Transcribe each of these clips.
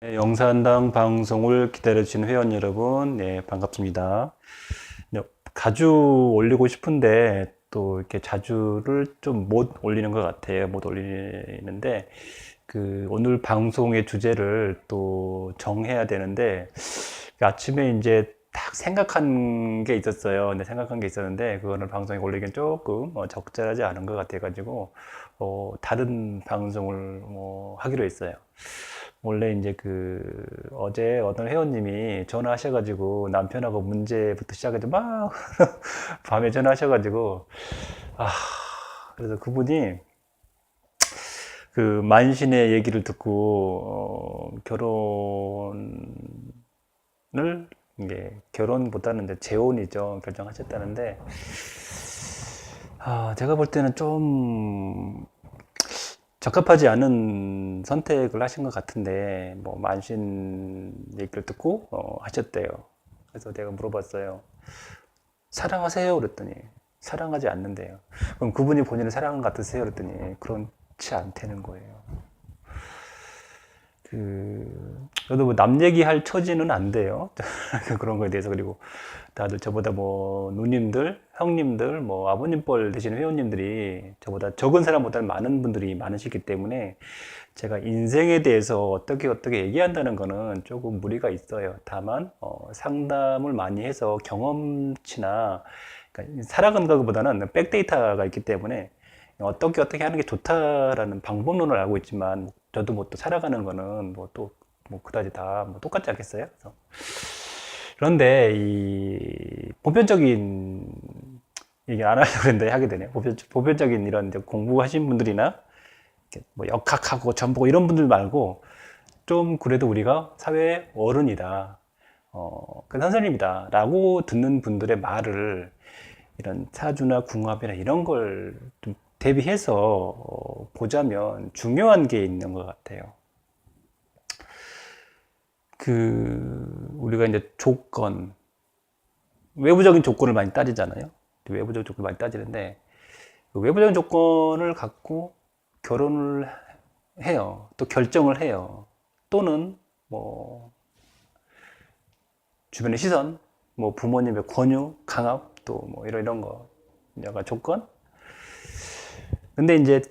네, 영산당 방송을 기다려주신 회원 여러분, 네, 반갑습니다. 네, 자주 올리고 싶은데 또 이렇게 자주를 좀 못 올리는 것 같아요. 못 올리는데 오늘 방송의 주제를 또 정해야 되는데 아침에 이제 딱 생각한 게 있었어요. 근데 생각한 게 있었는데 그거는 방송에 올리기엔 조금 적절하지 않은 것 같아가지고 다른 방송을 하기로 했어요. 원래 이제 어제 어떤 회원님이 전화하셔가지고 남편하고 문제부터 시작해서 막 밤에 전화하셔가지고 아 그래서 그분이 만신의 얘기를 듣고 결혼을 이게 결혼보다는 이제 재혼이죠 결정하셨다는데 제가 볼 때는 좀 적합하지 않은 선택을 하신 것 같은데, 만신 얘기를 듣고, 하셨대요. 그래서 내가 물어봤어요. 사랑하세요? 그랬더니, 사랑하지 않는데요. 그럼 그분이 본인을 사랑한 것 같으세요? 그랬더니, 그렇지 않다는 거예요. 저도 남 얘기할 처지는 안 돼요. 그런 거에 대해서. 그리고 다들 저보다 누님들, 형님들, 아버님 뻘 되시는 회원님들이 저보다 적은 사람보다는 많은 분들이 많으시기 때문에 제가 인생에 대해서 어떻게 얘기한다는 거는 조금 무리가 있어요. 다만, 상담을 많이 해서 경험치나, 그러니까 살아가는 것보다는 백데이터가 있기 때문에 어떻게 하는 게 좋다라는 방법론을 알고 있지만, 저도 또 살아가는 거는 그다지 다 똑같지 않겠어요? 그런데 이 보편적인 얘기 안 하려고 했는데 하게 되네요. 보편적인 이런 이제 공부하신 분들이나 역학하고 전보고 이런 분들 말고 좀 그래도 우리가 사회의 어른이다, 그 선생님이다 라고 듣는 분들의 말을 이런 사주나 궁합이나 이런 걸 좀 대비해서 보자면 중요한 게 있는 것 같아요. 우리가 이제 외부적인 조건을 많이 따지잖아요. 외부적인 조건을 많이 따지는데, 그 외부적인 조건을 갖고 결혼을 해요. 또 결정을 해요. 또는 뭐 주변의 시선, 부모님의 권유, 강압, 또 이런 거, 여가 조건. 근데 이제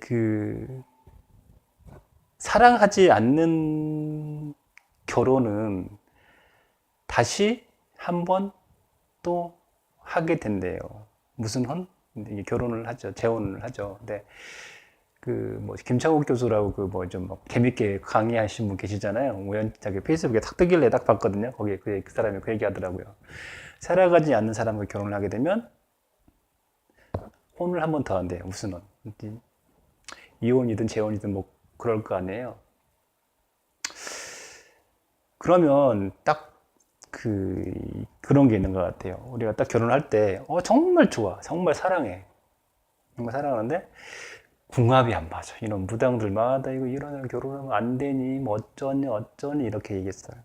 사랑하지 않는 결혼은 다시 한번 또 하게 된대요. 무슨 헌? 결혼을 하죠. 재혼을 하죠. 근데 김창욱 교수라고 좀 재밌게 강의하신 분 계시잖아요. 우연하게 페이스북에 탁 뜨길래 딱 봤거든요. 거기에 그 사람이 그 얘기 하더라고요. 살아가지 않는 사람과 결혼을 하게 되면 혼을 한 번 더 한대요. 무슨 혼? 이혼이든 재혼이든 그럴 거 아니에요. 그러면 딱 그런 게 있는 것 같아요. 우리가 딱 결혼할 때, 정말 좋아. 정말 사랑해. 정말 사랑하는데, 궁합이 안 맞아. 이런 무당들마다 이거 이러면 결혼하면 안 되니, 어쩌니, 이렇게 얘기했어요.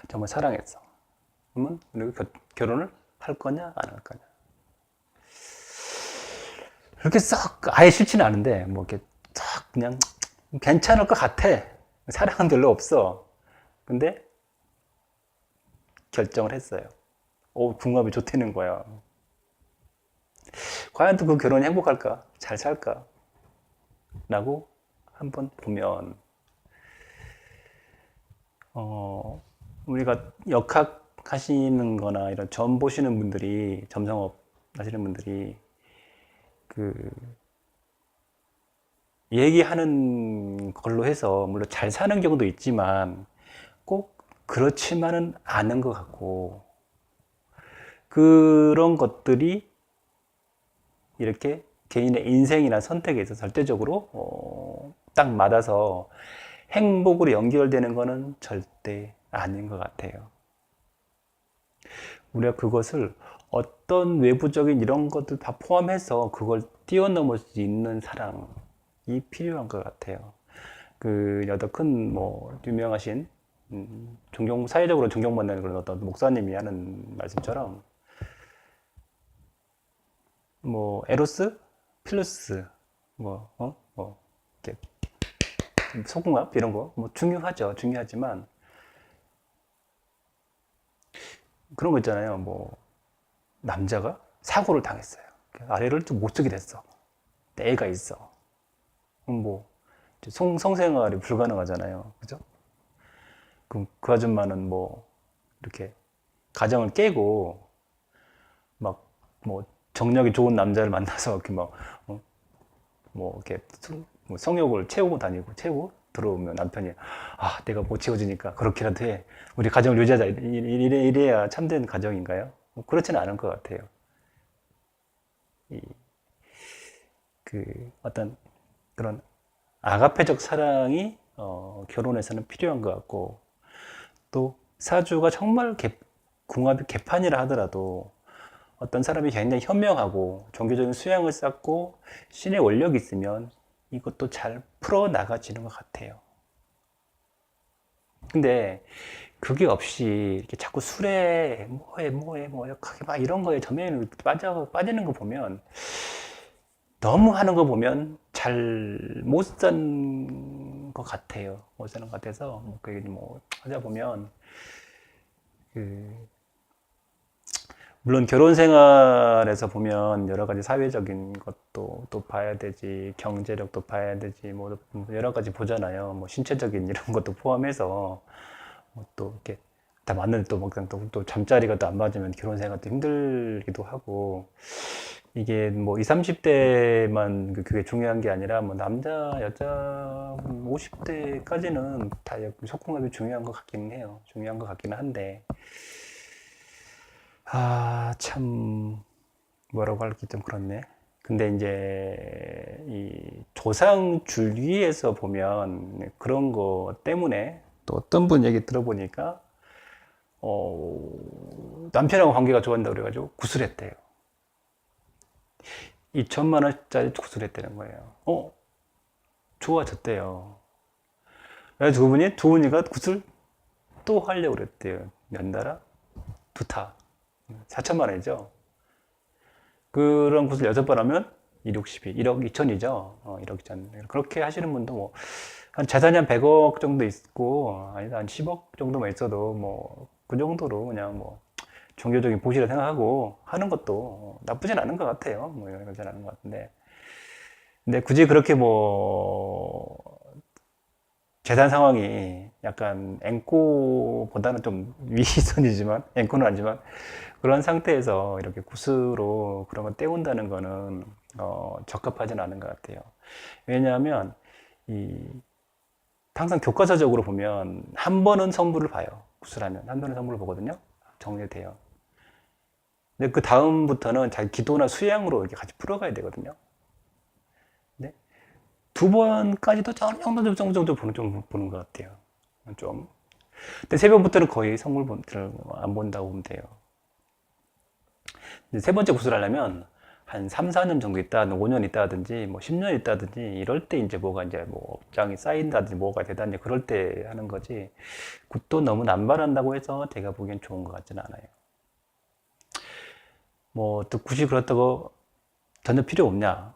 정말 사랑했어. 그러면 우리가 결혼을 할 거냐, 안 할 거냐. 그렇게 썩, 아예 싫지는 않은데, 이렇게 썩 그냥 괜찮을 것 같아. 사랑은 별로 없어. 근데 결정을 했어요. 궁합이 좋다는 거야. 과연 또 그 결혼이 행복할까? 잘 살까? 라고 한번 보면, 우리가 역학 하시는 거나 이런 점 보시는 분들이, 점성업 하시는 분들이, 그, 얘기하는 걸로 해서, 물론 잘 사는 경우도 있지만, 꼭 그렇지만은 않은 것 같고, 그런 것들이 이렇게 개인의 인생이나 선택에 있어서 절대적으로 딱 맞아서 행복으로 연결되는 것은 절대 아닌 것 같아요. 우리가 그것을 어떤 외부적인 이런 것들 다 포함해서 그걸 뛰어넘을 수 있는 사랑이 필요한 것 같아요. 여덟 큰 유명하신 사회적으로 존경받는 그런 어떤 목사님이 하는 말씀처럼 에로스, 필로스, 이렇게 속궁합 이런 거 뭐 중요하죠. 중요하지만 그런 거 있잖아요. 뭐 남자가 사고를 당했어요. 아래를 좀 못 쓰게 됐어. 애가 있어. 그럼 뭐 성생활이 불가능하잖아요. 그죠? 그럼 그 아줌마는 뭐 이렇게 가정을 깨고 막 뭐 정력이 좋은 남자를 만나서 이렇게 막 뭐 이렇게 뭐 성욕을 채우고 다니고 채우고 들어오면 남편이 아 내가 못 채워주니까 그렇게라도 해 우리 가정을 유지하자 이래야 참된 가정인가요? 뭐 그렇지는 않은 것 같아요. 그 어떤 그런 아가페적 사랑이 결혼에서는 필요한 것 같고 또 사주가 정말 궁합이 개판이라 하더라도 어떤 사람이 굉장히 현명하고 종교적인 수양을 쌓고 신의 원력이 있으면 이것도 잘 풀어 나가지는 것 같아요. 근데 그게 없이 이렇게 자꾸 술에 뭐해 역하게 막 이런 거에 점에 빠지는 거 보면 너무 하는 거 보면 잘 못 산 것 같아요. 못 사는 것 같아서 뭐 하다 보면 그 물론 결혼 생활에서 보면 여러 가지 사회적인 것도 또 봐야 되지, 경제력도 봐야 되지, 뭐 여러 가지 보잖아요. 뭐 신체적인 이런 것도 포함해서 뭐또 이렇게 다 맞는데 또 잠자리가 또 안 맞으면 결혼 생활도 힘들기도 하고 이게 뭐 20, 30대만 그게 중요한 게 아니라 뭐 남자, 여자 50대까지는 다 속궁합이 중요한 것 같기는 해요. 중요한 것 같기는 한데 참, 뭐라고 할게 좀 그렇네. 근데 이제, 이 조상 줄기에서 보면 그런 거 때문에 또 어떤 분 얘기 들어보니까, 남편하고 관계가 좋아진다고 그래가지고 구슬했대요. 2천만 원짜리 구슬했다는 거예요. 좋아졌대요. 그래서 두 분이가 구슬 또 하려고 그랬대요. 몇 나라? 두 타. 4천만 원이죠. 그런 굿을 6번 하면 1, 62, 1억 2천이죠. 1억 2천. 그렇게 하시는 분도 뭐, 한 재산이 한 100억 정도 있고, 아니다, 한 10억 정도만 있어도 뭐, 그 정도로 그냥 뭐, 종교적인 보시라 생각하고 하는 것도 나쁘진 않은 것 같아요. 뭐, 이러진 않은 것 같은데. 근데 굳이 그렇게 뭐, 재산 상황이 약간 앵꼬보다는 좀 위선이지만, 앵꼬는 아니지만, 그런 상태에서 이렇게 굿으로 그런 걸 때운다는 거는 적합하진 않은 것 같아요. 왜냐하면 이 항상 교과서적으로 보면 한 번은 성부를 봐요. 굿을 하면 한 번은 성부를 보거든요. 정리돼요. 근데 그 다음부터는 자기 기도나 수양으로 이렇게 같이 풀어가야 되거든요. 근데 두 번까지도 정도 보는 것 같아요. 좀. 근데 세 번부터는 거의 성물을 안 본다고 보면 돼요. 세 번째 구슬을 하려면 한 3, 4년 정도 있다, 5년 있다든지, 뭐 10년 있다든지, 이럴 때 이제 뭐가 이제 뭐 업장이 쌓인다든지, 뭐가 되다든지, 그럴 때 하는 거지. 굿도 너무 남발한다고 해서 제가 보기엔 좋은 것 같지는 않아요. 뭐, 또 굳이 그렇다고 전혀 필요 없냐?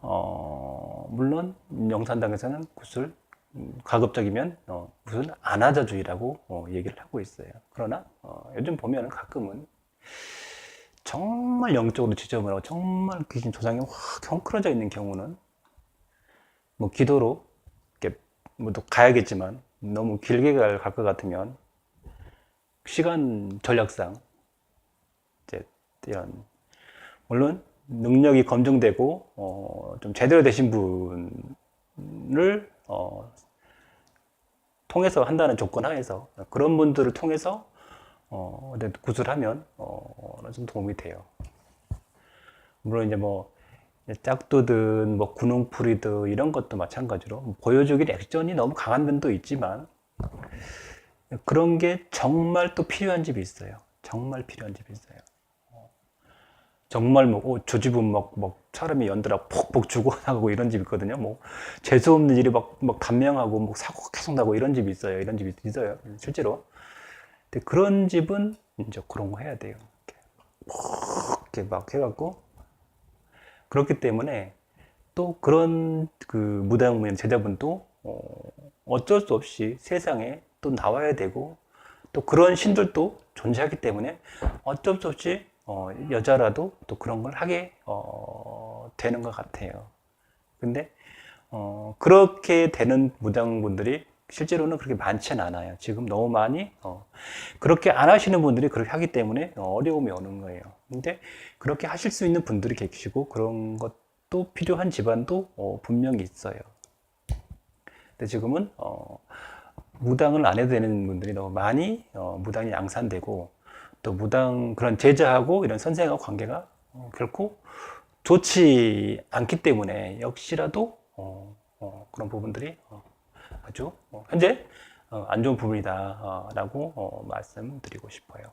물론, 영산당에서는 굿을, 가급적이면, 굿은 안아자주의라고 얘기를 하고 있어요. 그러나, 요즘 보면 가끔은 정말 영적으로 지저분하고 정말 귀신 조상이 확 헝클어져 있는 경우는 뭐 기도로 이렇게 뭐또 가야겠지만 너무 길게 갈 것 같으면 시간 전략상 이제 이런 물론 능력이 검증되고 좀 제대로 되신 분을 통해서 한다는 조건 하에서 그런 분들을 통해서 구슬하면 어느 정도 도움이 돼요. 물론 이제 뭐 짝두든 뭐 구능풀이든 이런 것도 마찬가지로 보여주기 액션이 너무 강한 면도 있지만 그런 게 정말 또 필요한 집이 있어요. 정말 필요한 집이 있어요. 정말 뭐 저 집은 막 사람이 연달아 폭폭 죽어나가고 이런 집 있거든요. 뭐 재수 없는 일이 막 단명하고 뭐 사고가 계속 나고 이런 집이 있어요. 이런 집이 있어요. 실제로. 근데 그런 집은 이제 그런 거 해야 돼요. 이렇게 막 해갖고 그렇기 때문에 또 그런 그 무당분 제자분도 어쩔 수 없이 세상에 또 나와야 되고 또 그런 신들도 존재하기 때문에 어쩔 수 없이 여자라도 또 그런 걸 하게 되는 것 같아요. 근데 그렇게 되는 무당분들이 실제로는 그렇게 많지는 않아요. 지금 너무 많이 그렇게 안 하시는 분들이 그렇게 하기 때문에 어려움이 오는 거예요. 근데 그렇게 하실 수 있는 분들이 계시고 그런 것도 필요한 집안도 분명히 있어요. 근데 지금은 무당을 안 해도 되는 분들이 너무 많이 무당이 양산되고 또 무당 그런 제자하고 이런 선생하고 관계가 결코 좋지 않기 때문에 역시라도 그런 부분들이 아주 현재 안 좋은 부분이다라고 말씀드리고 싶어요.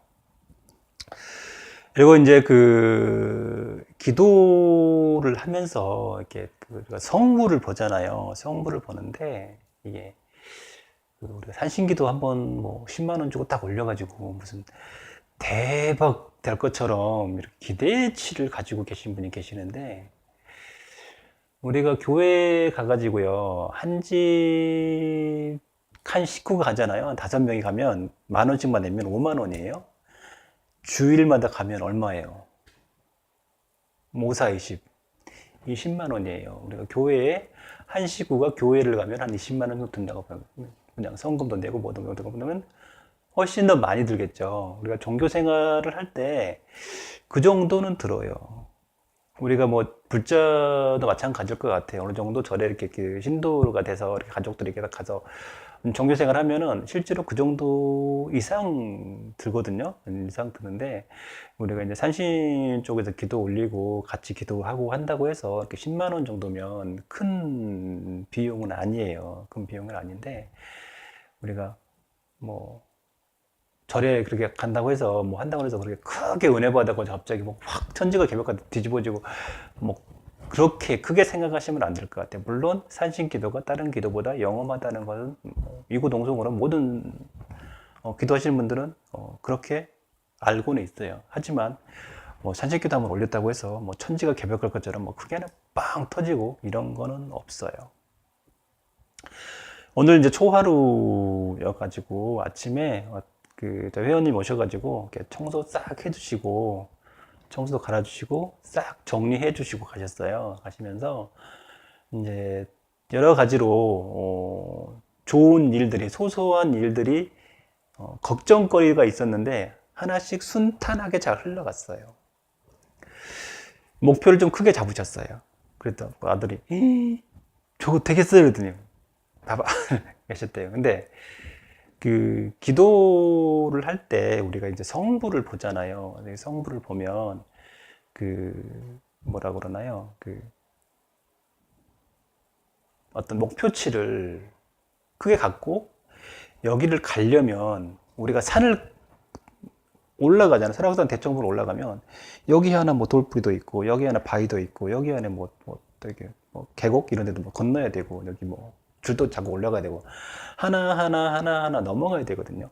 그리고 이제 그 기도를 하면서 이렇게 우리가 성물을 보잖아요. 성물을 보는데 이게 우리가 산신기도 한번 뭐 10만 원 주고 딱 올려가지고 무슨 대박 될 것처럼 이렇게 기대치를 가지고 계신 분이 계시는데 우리가 교회 가가지고요 한 집 한 식구가 가잖아요. 한 5명이 가면 10,000원씩만 내면 5만 원이에요. 주일마다 가면 얼마예요? 5, 4, 20만 원이에요. 우리가 교회에 한 식구가 교회를 가면 한 20만 원 정도 든다고 보면 그냥 성금도 내고 뭐도 보면 훨씬 더 많이 들겠죠. 우리가 종교 생활을 할 때 그 정도는 들어요. 우리가 뭐 불자도 마찬가지일 것 같아요. 어느 정도 절에 이렇게 신도가 돼서 이렇게 가족들이 이렇게 가서 종교 생활 하면은 실제로 그 정도 이상 들거든요. 이상 드는데 우리가 이제 산신 쪽에서 기도 올리고 같이 기도하고 한다고 해서 이렇게 10만 원 정도면 큰 비용은 아니에요. 큰 비용은 아닌데 우리가 뭐 절에 그렇게 간다고 해서 뭐 한다고 해서 그렇게 크게 은혜 받아고 갑자기 뭐 확 천지가 개벽같이 뒤집어지고 뭐 그렇게 크게 생각하시면 안 될 것 같아요. 물론 산신 기도가 다른 기도보다 영험하다는 것은 이구동성으로 모든 기도하시는 분들은 그렇게 알고는 있어요. 하지만 뭐 산신 기도 한번 올렸다고 해서 뭐 천지가 개벽할 것처럼 뭐 크게는 빵 터지고 이런 거는 없어요. 오늘 이제 초하루여가지고 아침에 그 회원님 오셔가지고 이렇게 청소 싹 해주시고 청소도 갈아주시고 싹 정리해 주시고 가셨어요. 가시면서 이제 여러 가지로 좋은 일들이 소소한 일들이 걱정거리가 있었는데 하나씩 순탄하게 잘 흘러갔어요. 목표를 좀 크게 잡으셨어요. 그랬더니 아들이 저거 되겠어요 그랬더니 봐봐 계셨대요. 근데 그 기도를 할 때 우리가 이제 성부를 보잖아요. 성부를 보면 그 뭐라 그러나요? 그 어떤 목표치를 크게 갖고 여기를 가려면 우리가 산을 올라가잖아요. 설악산 대청부로 올라가면 여기 하나 뭐 돌부리도 있고 여기 하나 바위도 있고 여기 안에 뭐 되게 뭐 계곡 이런 데도 뭐 건너야 되고 여기 뭐 줄도 잡고 올라가야 되고 하나 넘어가야 되거든요.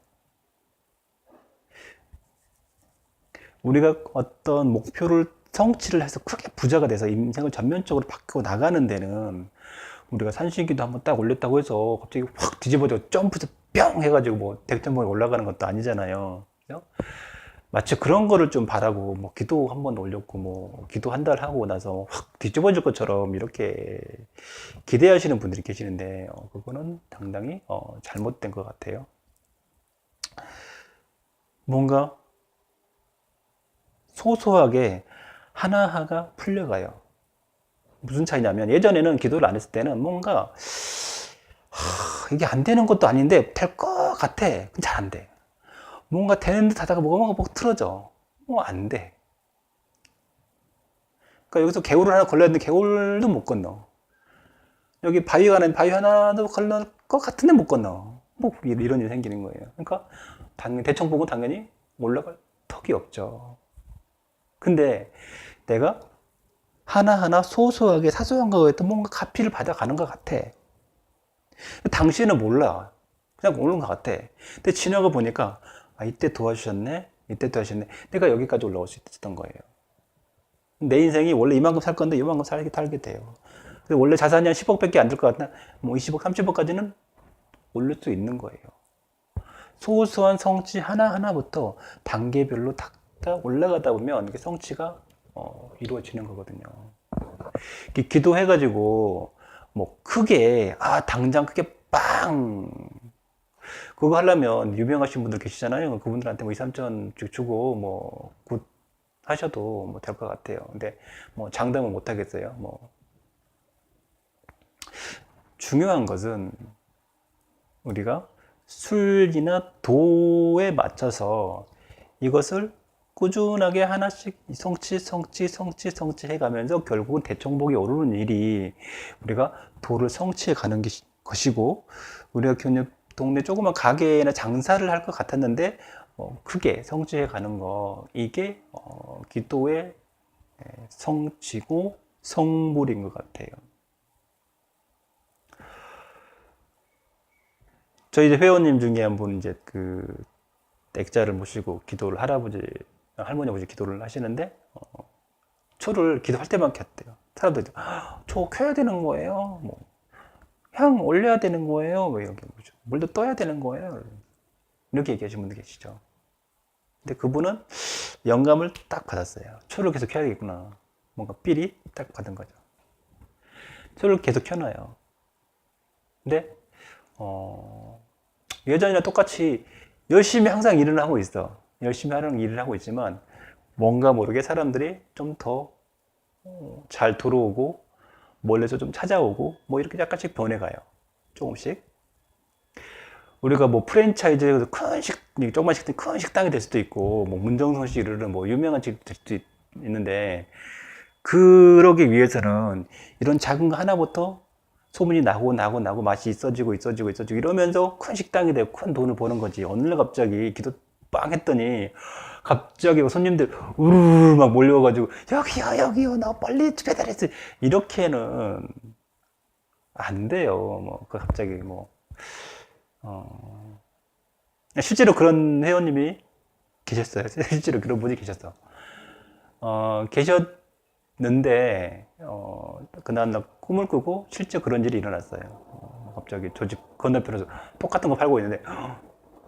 우리가 어떤 목표를 성취를 해서 크게 부자가 돼서 인생을 전면적으로 바꾸고 나가는 데는 우리가 산신기도 한번 딱 올렸다고 해서 갑자기 확 뒤집어져 점프해서 뿅 해가지고 뭐 대청봉에 올라가는 것도 아니잖아요. 그죠? 마치 그런 거를 좀 바라고 뭐 기도 한번 올렸고 뭐 기도 한 달 하고 나서 확 뒤집어질 것처럼 이렇게 기대하시는 분들이 계시는데 그거는 상당히 잘못된 것 같아요. 뭔가 소소하게 하나하나가 풀려가요. 무슨 차이냐면 예전에는 기도를 안 했을 때는 뭔가 이게 안 되는 것도 아닌데 될 것 같아. 잘 안 돼. 뭔가 되는 듯 하다가 뭐가 틀어져. 뭐 안 돼. 그러니까 여기서 개울을 하나 걸렸는데 개울도 못 건너. 여기 바위 하나도 걸릴 것 같은데 못 건너. 뭐 이런 일이 생기는 거예요. 그러니까 대청봉은 당연히 올라갈 턱이 없죠. 근데 내가 하나하나 소소하게 사소한 거에도 뭔가 가피를 받아가는 것 같아. 당시에는 몰라. 그냥 오는 것 같아. 근데 지나가 보니까 이때 도와주셨네. 이때 도와주셨네. 내가 여기까지 올라올 수 있었던 거예요. 내 인생이 원래 이만큼 살 건데 이만큼 살게 돼요. 원래 자산이 한 10억밖에 안 될 것 같나? 뭐 20억, 30억까지는 올릴 수 있는 거예요. 소소한 성취 하나하나부터 단계별로 탁탁 올라가다 보면 이게 성취가 이루어지는 거거든요. 기도해가지고 뭐 크게 당장 크게 빵 그거 하려면 유명하신 분들 계시잖아요. 그분들한테 뭐 2, 3천 주고 뭐 굿 하셔도 뭐 될 것 같아요. 근데 뭐 장담은 못 하겠어요. 뭐 중요한 것은 우리가 술이나 도에 맞춰서 이것을 꾸준하게 하나씩 성취 해가면서 결국은 대청복이 오르는 일이 우리가 도를 성취해 가는 것이고, 우리가 그냥 동네 조그만 가게나 장사를 할 것 같았는데 크게 성취해 가는 거, 이게 기도의 성취고 성물인 것 같아요. 저희 이제 회원님 중에 한 분 이제 그 액자를 모시고 기도를 할머니 아버지 기도를 하시는데 초를 기도할 때만 켰대요. 사람들이 초 켜야 되는 거예요. 뭐 향 올려야 되는 거예요. 뭐 이렇게 물도 떠야 되는 거예요. 이렇게 얘기하시는 분들 계시죠. 근데 그분은 영감을 딱 받았어요. 초를 계속 켜야 되겠구나. 뭔가 삘이 딱 받은 거죠. 초를 계속 켜놔요. 근데 예전이랑 똑같이 열심히 항상 일을 하고 있어. 열심히 하는 일을 하고 있지만 뭔가 모르게 사람들이 좀 더 잘 들어오고 멀리서 좀 찾아오고 뭐 이렇게 약간씩 변해가요. 조금씩. 우리가 뭐 프랜차이즈에서 조그만 큰 식당이 될 수도 있고, 뭐 문정선 씨 이르는 뭐 유명한 집이 될 수도 있는데, 그러기 위해서는 이런 작은 거 하나부터 소문이 나고 맛이 있어지고 이러면서 큰 식당이 되고 큰 돈을 버는 거지. 어느 날 갑자기 기도 빵 했더니 갑자기 손님들 우르르 막 몰려와가지고 여기요 나 빨리 배달했어 이렇게는 안 돼요. 뭐 갑자기 뭐 실제로 그런 회원님이 계셨어요. 실제로 그런 분이 계셨어. 계셨는데 그날 꿈을 꾸고 실제 그런 일이 일어났어요. 갑자기 저 집 건너편에서 똑같은 거 팔고 있는데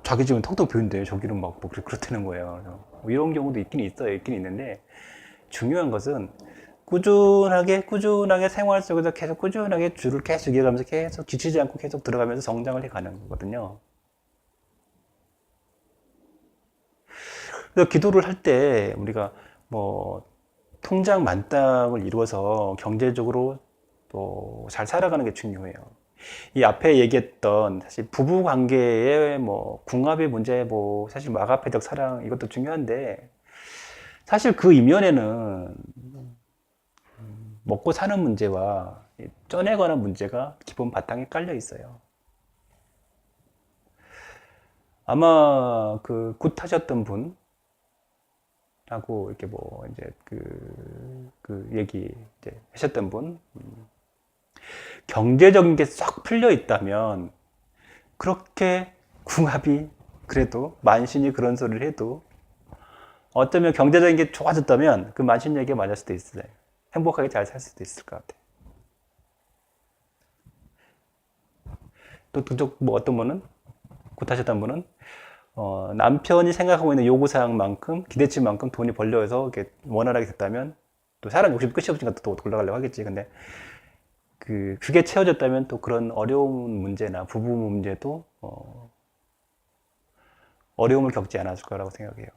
자기 집은 텅텅 비었는데 저기는 막 뭐 그렇다는 거예요. 뭐 이런 경우도 있긴 있는데 중요한 것은 꾸준하게 생활 속에서 계속 꾸준하게 줄을 계속 이어가면서 계속 지치지 않고 계속 들어가면서 성장을 해 가는 거거든요. 그래서 기도를 할 때 우리가 뭐 통장 만땅을 이루어서 경제적으로 또 잘 살아가는 게 중요해요. 이 앞에 얘기했던 사실 부부 관계의 뭐 궁합의 문제, 뭐 사실 마가페적 사랑 이것도 중요한데 사실 그 이면에는 먹고 사는 문제와 쪄내 관한 문제가 기본 바탕에 깔려 있어요. 아마 그 굿하셨던 분하고 이렇게 뭐 이제 그 얘기 이제 하셨던 분, 경제적인 게 쏙 풀려 있다면 그렇게 궁합이 그래도 만신이 그런 소리를 해도 어쩌면 경제적인 게 좋아졌다면 그 만신 얘기가 맞을 수도 있어요. 행복하게 잘 살 수도 있을 것 같아요. 뭐 어떤 분은 굿하셨던 분은 남편이 생각하고 있는 요구사항만큼 기대치만큼 돈이 벌려서 이렇게 원활하게 됐다면 또 사람 욕심 끝이 없으니까 또 올라가려고 하겠지. 근데 그게 채워졌다면 또 그런 어려운 문제나 부부 문제도 어려움을 겪지 않았을 거라고 생각해요.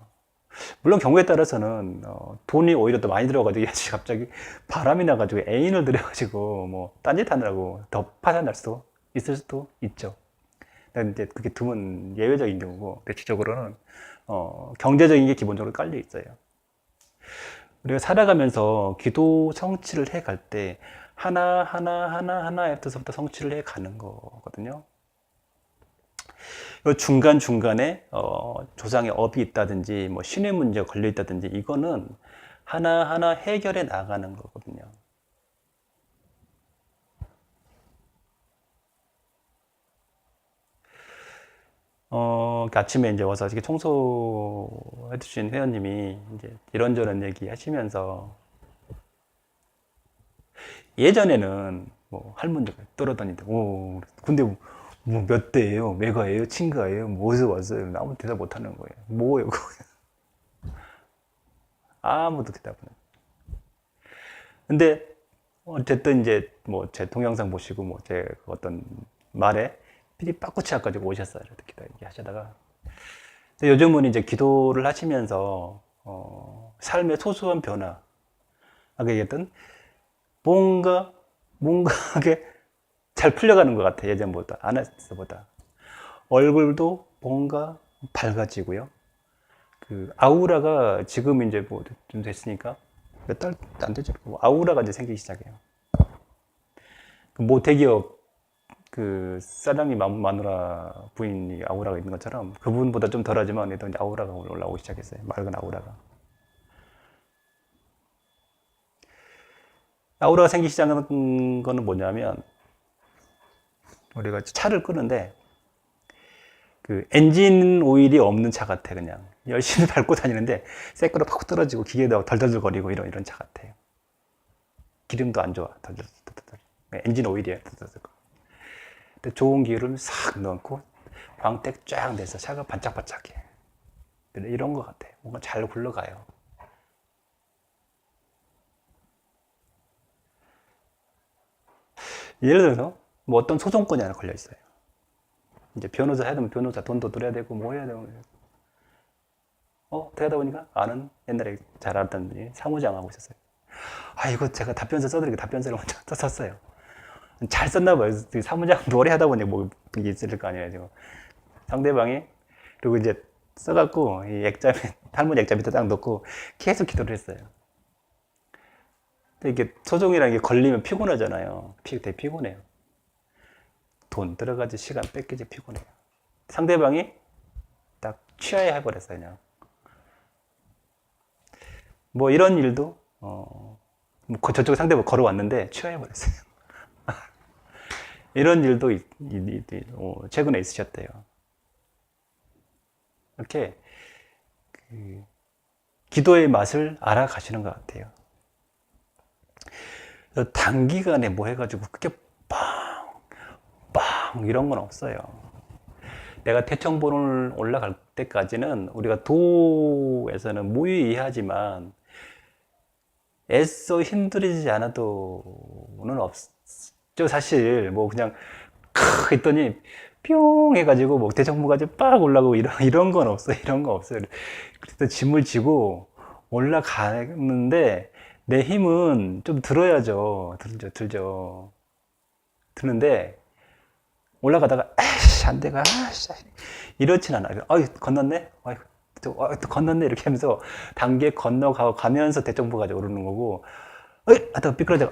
물론 경우에 따라서는 돈이 오히려 더 많이 들어가지고 갑자기 바람이 나가지고 애인을 들여가지고 뭐 딴짓 하느라고 더 파산날 수도 있을 수도 있죠. 근데 그게 드문 예외적인 경우고 대체적으로는 경제적인 게 기본적으로 깔려 있어요. 우리가 살아가면서 기도 성취를 해 갈 때 하나에서부터 성취를 해 가는 거거든요. 중간중간에 조상의 업이 있다든지 뭐 신의 문제가 걸려 있다든지 이거는 하나하나 해결해 나가는 거거든요. 아침에 이제 와서 이렇게 청소해 주신 회원님이 이제 이런저런 얘기 하시면서 예전에는 뭐 할머니가 떨어다니는데 근데 뭐 몇 대예요? 메가예요? 친가예요? 뭐 어디서 왔어요? 아무 대답 못 하는 거예요. 뭐예요? 그거? 아무도 대답 안 해요. 근데 어쨌든 이제 뭐 제 동영상 보시고 뭐 제 어떤 말에 필이 빠꾸치 가지고 오셨어요. 이렇게 하시다가. 근데 요즘은 이제 기도를 하시면서 삶의 소소한 변화, 아까 얘기했던 뭔가 하게 잘 풀려가는 것 같아. 예전보다 안 했어보다. 얼굴도 뭔가 밝아지고요. 그 아우라가 지금 이제 뭐 좀 됐으니까 몇 달 안 되죠. 아우라가 이제 생기기 시작해요. 뭐 대기업 그 사장님 마누라 부인이 아우라가 있는 것처럼 그분보다 좀 덜하지만 일단 아우라가 올라오기 시작했어요. 맑은 아우라가. 아우라가 생기기 시작하는 거는 뭐냐면 우리가 차를 끄는데 그 엔진 오일이 없는 차 같아. 그냥 열심히 밟고 다니는데 새거로 팍 떨어지고 기계도 덜덜덜거리고 이런 차 같아요. 기름도 안 좋아. 덜덜덜덜. 엔진 오일이에요. 덜덜덜. 근데 좋은 기름을 싹 넣고 광택 쫙 내서 차가 반짝반짝해. 이런 것 같아요. 뭔가 잘 굴러가요. 예를 들어서 뭐 어떤 소송권이 하나 걸려 있어요. 이제 변호사 해야 되면 변호사 돈도 들여야 되고 뭐 해야 되고 그러다 보니까 아는 옛날에 잘 알았던 분이 사무장 하고 있었어요. 아 이거 제가 답변서 써드리고 답변서를 먼저 썼어요. 잘 썼나 봐요. 사무장 노래 하다 보니 뭐 이게 있을 거 아니에요. 지금 상대방이 그리고 이제 써갖고 이 액자 탈문 액자 밑에 딱 넣고 계속 기도를 했어요. 근데 이게 소송이라는 게 걸리면 피곤하잖아요. 되게 피곤해요. 돈 들어가지 시간 뺏기지 피곤해요. 상대방이 딱 취하해 해버렸어요. 그냥 뭐 이런 일도 뭐 저쪽 상대방 걸어왔는데 취하해 버렸어요. 이런 일도 최근에 있으셨대요. 이렇게 그 기도의 맛을 알아가시는 것 같아요. 단기간에 뭐 해가지고 그게 빵 이런 건 없어요. 내가 대청본을 올라갈 때까지는 우리가 도에서는 무의미하지만 애써 힘들이지 않아도는 없죠. 사실 뭐 그냥 크 했더니 뿅 해가지고 뭐 대청부까지 빡 올라가고 이런 건 없어요. 이런 거 없어요. 그래서 짐을 지고 올라가는데 내 힘은 좀 들어야죠. 들죠. 드는데 올라가다가 에이씨 안 돼가 이렇진 않아요. 건넜네. 또 건넜네 이렇게 하면서 단계 건너가면서 대청부까지 오르는 거고 하다가 삐뚤어져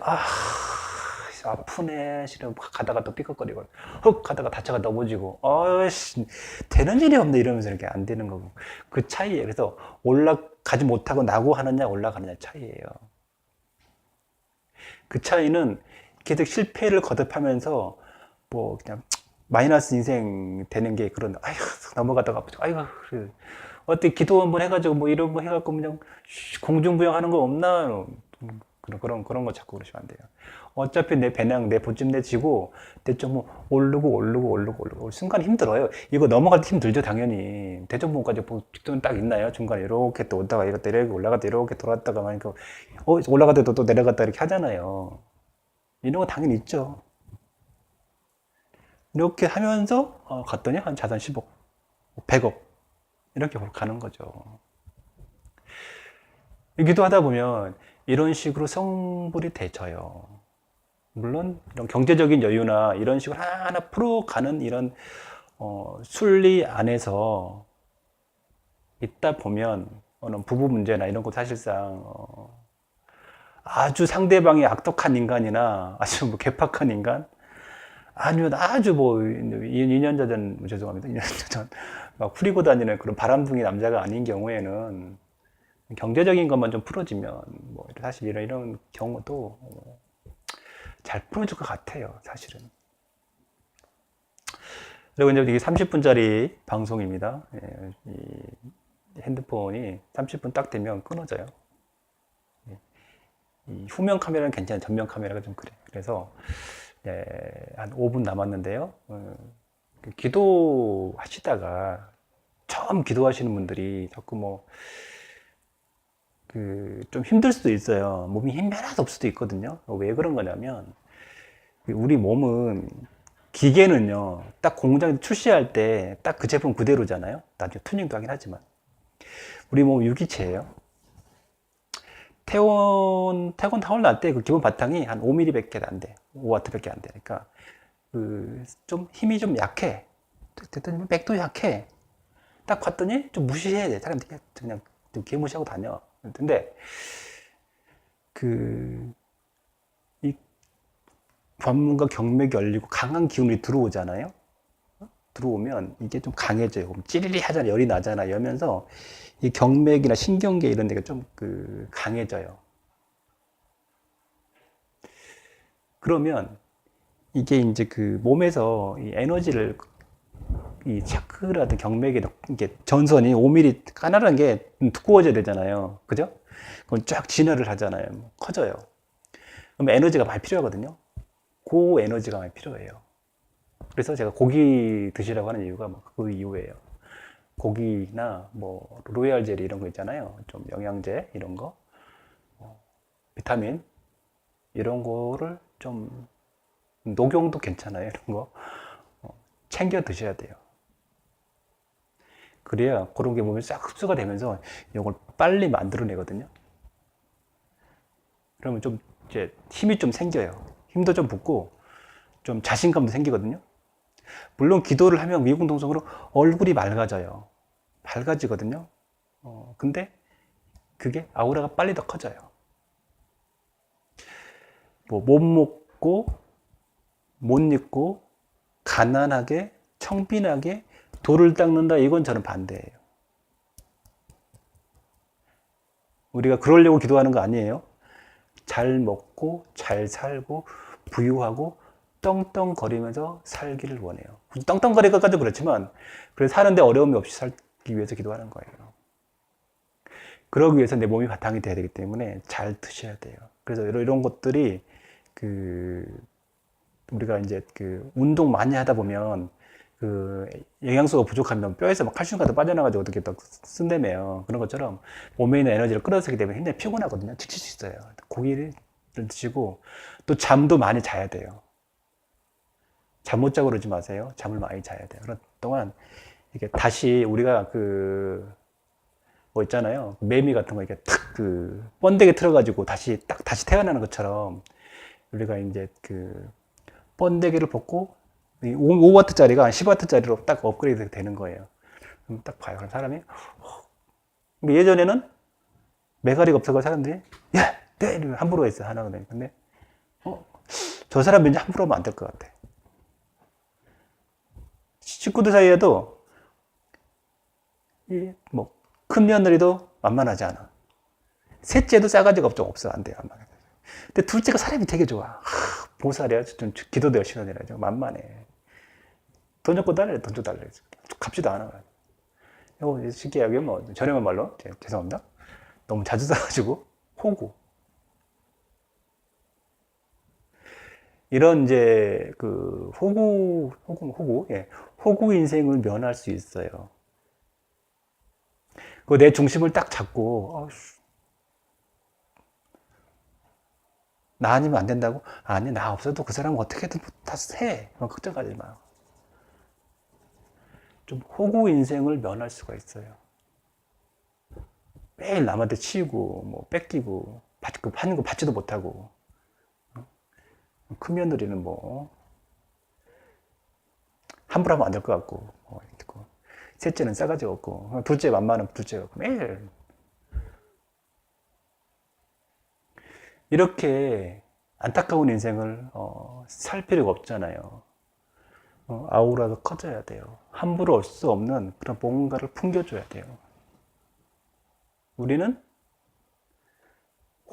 아프네 싫어 가다가 또 삐걱거리고 훅 가다가 다쳐가 넘어지고 아씨 되는 일이 없네 이러면서 이렇게 안 되는 거고 그 차이예요. 그래서 올라가지 못하고 나고 하느냐 올라가느냐 차이예요. 그 차이는 계속 실패를 거듭하면서 뭐 그냥 마이너스 인생 되는 게 그런 넘어가다가 아이고 그래. 어떻게 기도 한번 해가지고 뭐 이런 거 해갖고 그냥 공중부양하는 거 없나 그런 거 자꾸 그러시면 안 돼요. 어차피 내 배낭 내 보찜 내 지고 대충 뭐 오르고 순간 힘들어요. 이거 넘어갈 때 힘들죠 당연히. 대청봉까지 빅톤 딱 있나요? 중간에 이렇게 또 오다가 이렇게 내려가고 올라갔다 이렇게 돌아왔다가 하니까 올라갔다 또 내려갔다 이렇게 하잖아요. 이런 거 당연히 있죠. 이렇게 하면서 갔더니 한 자산 10억, 100억 이렇게 가는 거죠. 기도하다 보면 이런 식으로 성불이 되져요. 물론 이런 경제적인 여유나 이런 식으로 하나하나 풀어가는 이런 순리 안에서 있다 보면 부부 문제나 이런 거 사실상 아주 상대방이 악독한 인간이나 아주 뭐 괴팍한 인간 아니면 아주 뭐 2년 전 죄송합니다. 2년 전 막 후리고 다니는 그런 바람둥이 남자가 아닌 경우에는 경제적인 것만 좀 풀어지면 뭐 사실 이런 경우도 잘 풀어줄 것 같아요. 사실은. 그리고 이제 이게 30분짜리 방송입니다. 이 핸드폰이 30분 딱 되면 끊어져요. 이 후면 카메라는 괜찮아요. 전면 카메라가 좀 그래. 그래서 한 5분 남았는데요. 기도하시다가 처음 기도하시는 분들이 자꾸 좀 힘들 수도 있어요. 몸이 힘이 하나도 없을 수도 있거든요. 왜 그런 거냐면, 우리 몸은, 기계는요, 딱 공장에 출시할 때 딱 그 제품 그대로잖아요. 나중에 튜닝도 하긴 하지만. 우리 몸은 유기체예요. 태원 타올날 때 그 기본 바탕이 한 5mm 밖에 안 돼. 5W 밖에 안 되니까. 좀 힘이 좀 약해. 됐더니 맥도 약해. 딱 봤더니 좀 무시해야 돼. 사람들이 그냥 좀 개무시하고 다녀. 근데 그, 이 관문과 경맥이 열리고 강한 기운이 들어오잖아요. 들어오면 이게 좀 강해져요. 찌리리 하잖아. 열이 나잖아. 열면서 이 경맥이나 신경계 이런 데가 좀 강해져요. 그러면 이게 이제 몸에서 이 에너지를 이 차크라든 경맥에 이게 전선이 5mm 까나란 게 두꺼워져야 되잖아요. 그죠? 그럼 쫙 진화를 하잖아요. 커져요. 그럼 에너지가 많이 필요하거든요. 그 에너지가 많이 필요해요. 그래서 제가 고기 드시라고 하는 이유가 그 이유예요. 고기나 로얄 젤리 이런 거 있잖아요. 좀 영양제 이런 거, 비타민 이런 거를 좀 녹용도 괜찮아요. 이런 거 챙겨 드셔야 돼요. 그래야 그런 게 몸에 싹 흡수가 되면서 이걸 빨리 만들어내거든요. 그러면 좀 이제 힘이 좀 생겨요. 힘도 좀 붙고 좀 자신감도 생기거든요. 물론 기도를 하면 미공동성으로 얼굴이 맑아져요. 밝아지거든요. 근데 그게 아우라가 빨리 더 커져요. 못 먹고, 못 입고, 가난하게, 청빈하게 돌을 닦는다. 이건 저는 반대예요. 우리가 그러려고 기도하는 거 아니에요. 잘 먹고, 잘 살고, 부유하고, 떵떵거리면서 살기를 원해요. 떵떵거리기까지 그렇지만, 그래서 사는데 어려움이 없이 살기 위해서 기도하는 거예요. 그러기 위해서 내 몸이 바탕이 돼야 되기 때문에 잘 드셔야 돼요. 그래서 이런 것들이 우리가 이제 운동 많이 하다 보면 영양소가 부족하면 뼈에서 막 칼슘가도 빠져나가지고 어떻게 딱 쓴다며요. 그런 것처럼 몸에 있는 에너지를 끌어들이기 때문에 굉장히 피곤하거든요. 지칠 수 있어요. 고기를 드시고 또 잠도 많이 자야 돼요. 잠 못 자고 그러지 마세요. 잠을 많이 자야 돼요. 그런 동안 이게 다시 우리가 있잖아요. 매미 같은 거 이렇게 탁 번데기 틀어가지고 다시 태어나는 것처럼 우리가 이제 번데기를 벗고 5W짜리가 10W짜리로 딱 업그레이드 되는 거예요. 그럼 딱 봐요. 그럼 사람이 예전에는 매가리가 없어서 사람들이 야, 네 이러면 함부로 했어요. 하나거든요. 근데 저 사람 왠지 함부로 하면 안 될 것 같아. 식구들 사이에도 큰 며느리도 만만하지 않아. 셋째도 싸가지가 좀 없어. 안 돼요. 안 만만해. 근데 둘째가 사람이 되게 좋아. 보살이야. 좀 기도도 열심히 하더라죠. 만만해. 돈 줬고 달래, 돈 줘 달래. 갚지도 않아. 이거 쉽게 이야기하면 저렴한 말로 죄송합니다. 너무 자주 써가지고 호구. 이런 이제 호구 인생을 면할 수 있어요. 내 중심을 딱 잡고 나 아니면 안 된다고? 아니, 나 없어도 그 사람은 어떻게든 다 해. 걱정하지 마. 좀 호구 인생을 면할 수가 있어요. 매일 남한테 치이고, 뺏기고, 하는 거 받지도 못하고. 큰 며느리는 함부로 하면 안 될 것 같고, 셋째는 싸가지 없고, 둘째 만만하면 둘째가 없고, 매일. 이렇게 안타까운 인생을 살 필요가 없잖아요. 아우라가 커져야 돼요. 함부로 올 수 없는 그런 뭔가를 풍겨줘야 돼요. 우리는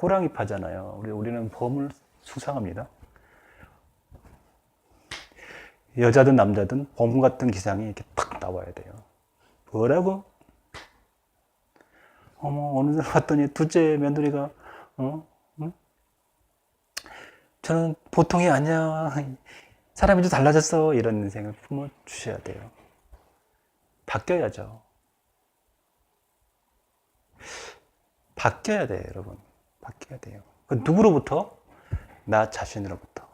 호랑이 파잖아요. 우리는 범을 수상합니다. 여자든 남자든 범 같은 기상이 이렇게 탁 나와야 돼요. 뭐라고? 어느 날 봤더니 둘째 며느리가, 응? 저는 보통이 아니야. 사람이 좀 달라졌어. 이런 인생을 품어주셔야 돼요. 바뀌어야죠. 바뀌어야 돼요, 여러분. 바뀌어야 돼요. 그 누구로부터? 나 자신으로부터.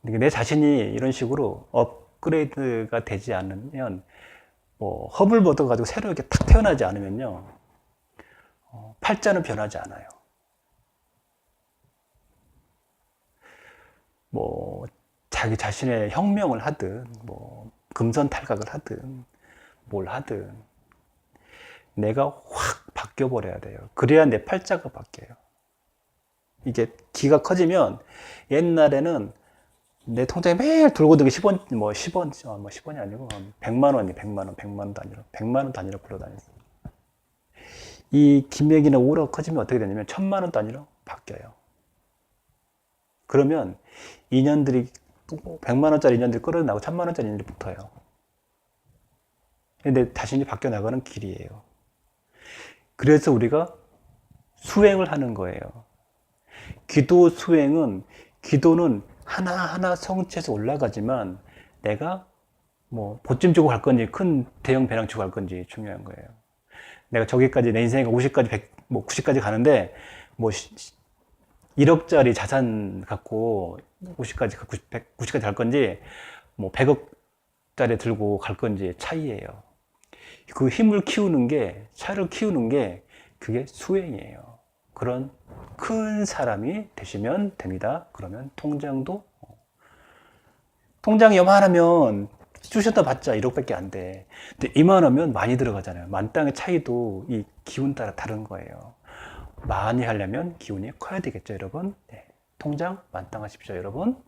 내 자신이 이런 식으로 업그레이드가 되지 않으면, 뭐, 허블 버터 가지고 새로 이렇게 탁 태어나지 않으면요, 팔자는 변하지 않아요. 뭐, 자기 자신의 혁명을 하든, 뭐, 금선 탈각을 하든, 뭘 하든, 내가 확 바뀌어버려야 돼요. 그래야 내 팔자가 바뀌어요. 이게 기가 커지면, 옛날에는 내 통장에 매일 돌고 들게 10원, 뭐 10원, 뭐 10원이 아니고 100만 원이 100만 원, 100만 원 단위로, 100만 원 단위로 불러다녔어요. 이 김액이나 오라가 커지면 어떻게 되냐면 1000만 원 단위로 바뀌어요. 그러면 인연들이 100만 원짜리 인연들이 끌어나고 1000만 원짜리 인연들이 붙어요. 근데 자신이 바뀌어 나가는 길이에요. 그래서 우리가 수행을 하는 거예요. 기도 수행은, 기도는 하나하나 성취해서 올라가지만 내가 뭐 보찜 주고 갈 건지 큰 대형 배낭 주고 갈 건지 중요한 거예요. 내가 저기까지 내 인생에 50까지 100, 뭐 90까지 가는데 뭐 1억짜리 자산 갖고 50까지 90까지 갈 건지 뭐 100억짜리 들고 갈 건지 차이예요. 그 힘을 키우는 게, 차를 키우는 게 그게 수행이에요. 그런 큰 사람이 되시면 됩니다. 그러면 통장이 요만하면 쑤셨다 봤자 1억밖에 안 돼. 근데 이만하면 많이 들어가잖아요. 만땅의 차이도 이 기운 따라 다른 거예요. 많이 하려면 기운이 커야 되겠죠, 여러분? 네. 통장 만땅하십시오, 여러분.